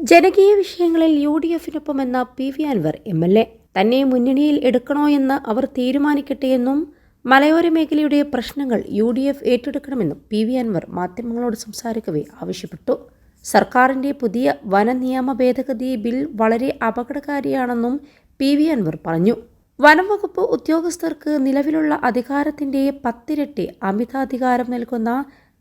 ജനകീയ വിഷയങ്ങളിൽ UDF-നൊപ്പമെന്ന PV Anwar MLA തന്നെ മുന്നണിയിൽ എടുക്കണോയെന്ന് അവർ തീരുമാനിക്കട്ടെയെന്നും മലയോര മേഖലയുടെ പ്രശ്നങ്ങൾ UDF ഏറ്റെടുക്കണമെന്നും PV അൻവർ മാധ്യമങ്ങളോട് സംസാരിക്കവേ ആവശ്യപ്പെട്ടു. സർക്കാരിന്റെ പുതിയ വനനിയമ ഭേദഗതി ബിൽ വളരെ അപകടകാരിയാണെന്നും PV അൻവർ പറഞ്ഞു. വനംവകുപ്പ് ഉദ്യോഗസ്ഥർക്ക് നിലവിലുള്ള അധികാരത്തിന്റെ 10 ഇരട്ടി അമിതാധികാരം നൽകുന്ന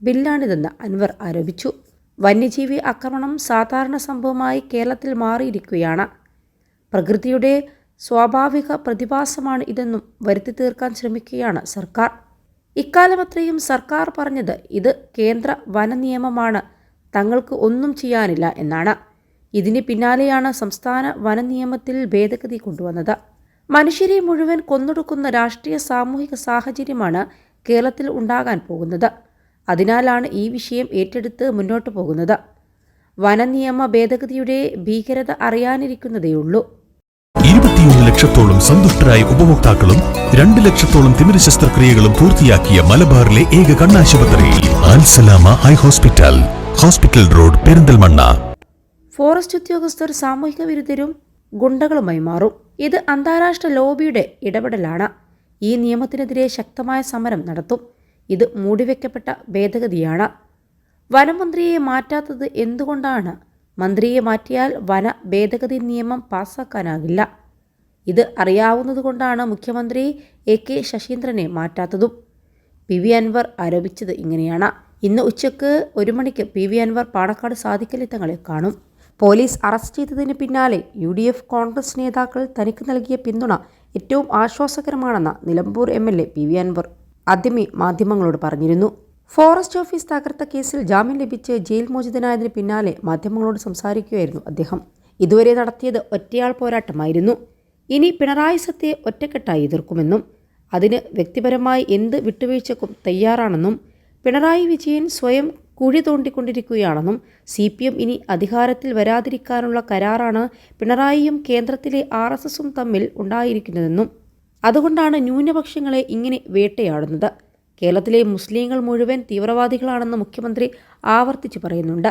ബില്ലാണിതെന്ന് അൻവർ ആരോപിച്ചു. വന്യജീവി ആക്രമണം സാധാരണ സംഭവമായി കേരളത്തിൽ മാറിയിരിക്കുകയാണ്. പ്രകൃതിയുടെ സ്വാഭാവിക പ്രതിഭാസമാണ് ഇതെന്നും വരുത്തി തീർക്കാൻ ശ്രമിക്കുകയാണ് സർക്കാർ. ഇക്കാലമത്രയും സർക്കാർ പറഞ്ഞത് ഇത് കേന്ദ്ര വനനിയമമാണ്, തങ്ങൾക്ക് ഒന്നും ചെയ്യാനില്ല എന്നാണ്. ഇതിന് പിന്നാലെയാണ് സംസ്ഥാന വനനിയമത്തിൽ ഭേദഗതി കൊണ്ടുവന്നത്. മനുഷ്യരെ മുഴുവൻ കൊന്നൊടുക്കുന്ന രാഷ്ട്രീയ സാമൂഹിക സാഹചര്യമാണ് കേരളത്തിൽ ഉണ്ടാകാൻ പോകുന്നത്. അതിനാലാണ് ഈ വിഷയം ഏറ്റെടുത്ത് മുന്നോട്ടു പോകുന്നത്. വനനിയമ ഭേദഗതിയുടെ ഭീകരത അറിയാനിരിക്കുന്നതേയുള്ളൂ. 21 ലക്ഷത്തോളം സന്തുഷ്ടരായ ഉപഭോക്താക്കളും 2 ലക്ഷത്തോളം തിമിര ശസ്ത്രക്രിയകളും പൂർത്തിയാക്കിയ മലബാറിലെ ഏക കണ്ണാശുപത്രി ആൽസലാമ eye hospital, hospital road, Perinthalmanna. Forest ഉദ്യോഗസ്ഥർ സാമൂഹിക വിരുദ്ധരും ഗുണ്ടകളുമായി മാറും. ഇത് അന്താരാഷ്ട്ര ലോബിയുടെ ഇടപെടലാണ്. ഈ നിയമത്തിനെതിരെ ശക്തമായ സമരം നടത്തും. ഇത് മൂടിവെക്കപ്പെട്ട ഭേദഗതിയാണ്. വനമന്ത്രിയെ മാറ്റാത്തത് എന്തുകൊണ്ടാണ്? മന്ത്രിയെ മാറ്റിയാൽ വന ഭേദഗതി നിയമം പാസ്സാക്കാനാകില്ല. ഇത് അറിയാവുന്നതുകൊണ്ടാണ് മുഖ്യമന്ത്രി AK ശശീന്ദ്രനെ മാറ്റാത്തതും. PV അൻവർ ആരോപിച്ചത് ഇങ്ങനെയാണ്. ഇന്ന് ഉച്ചയ്ക്ക് 1 മണിക്ക് PV അൻവർ പാണക്കാട് സാദിഖലി തങ്ങളെ കാണും. പോലീസ് അറസ്റ്റ് ചെയ്തതിന് പിന്നാലെ UDF കോൺഗ്രസ് നേതാക്കൾ തനിക്ക് നൽകിയ പിന്തുണ ഏറ്റവും ആശ്വാസകരമാണെന്ന് നിലമ്പൂർ MLA PV അൻവർ ആദ്യമേ മാധ്യമങ്ങളോട് പറഞ്ഞിരുന്നു. ഫോറസ്റ്റ് ഓഫീസ് തകർത്ത കേസിൽ ജാമ്യം ലഭിച്ച് ജയിൽ മോചിതനായതിന് പിന്നാലെ മാധ്യമങ്ങളോട് സംസാരിക്കുകയായിരുന്നു അദ്ദേഹം. ഇതുവരെ നടത്തിയത് ഒറ്റയാൾ പോരാട്ടമായിരുന്നു. ഇനി പിണറായി സത്തെ ഒറ്റക്കെട്ടായി എതിർക്കുമെന്നും അതിന് വ്യക്തിപരമായി എന്ത് വിട്ടുവീഴ്ചക്കും തയ്യാറാണെന്നും പിണറായി വിജയൻ സ്വയം കുഴി തോണ്ടിക്കൊണ്ടിരിക്കുകയാണെന്നും CPM ഇനി അധികാരത്തിൽ വരാതിരിക്കാനുള്ള കരാറാണ് പിണറായിയും കേന്ദ്രത്തിലെ RSSും തമ്മിൽ ഉണ്ടായിരിക്കുന്നതെന്നും അതുകൊണ്ടാണ് ന്യൂനപക്ഷങ്ങളെ ഇങ്ങനെ വേട്ടയാടുന്നത്. കേരളത്തിലെ മുസ്ലിങ്ങൾ മുഴുവൻ തീവ്രവാദികളാണെന്ന് മുഖ്യമന്ത്രി ആവർത്തിച്ച് പറയുന്നുണ്ട്.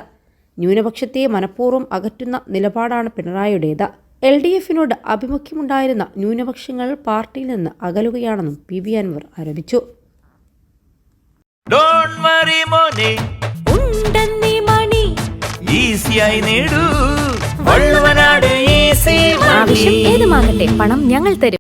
ന്യൂനപക്ഷത്തെ മനഃപൂർവ്വം അകറ്റുന്ന നിലപാടാണ് പിണറായിയുടേത്. LDF-നോട് ആഭിമുഖ്യമുണ്ടായിരുന്ന ന്യൂനപക്ഷങ്ങൾ പാർട്ടിയിൽ നിന്ന് അകലുകയാണെന്നും PV അൻവർ ആരോപിച്ചു. ആവശ്യം ഏതുമാകട്ടെ, പണം ഞങ്ങൾ തരും.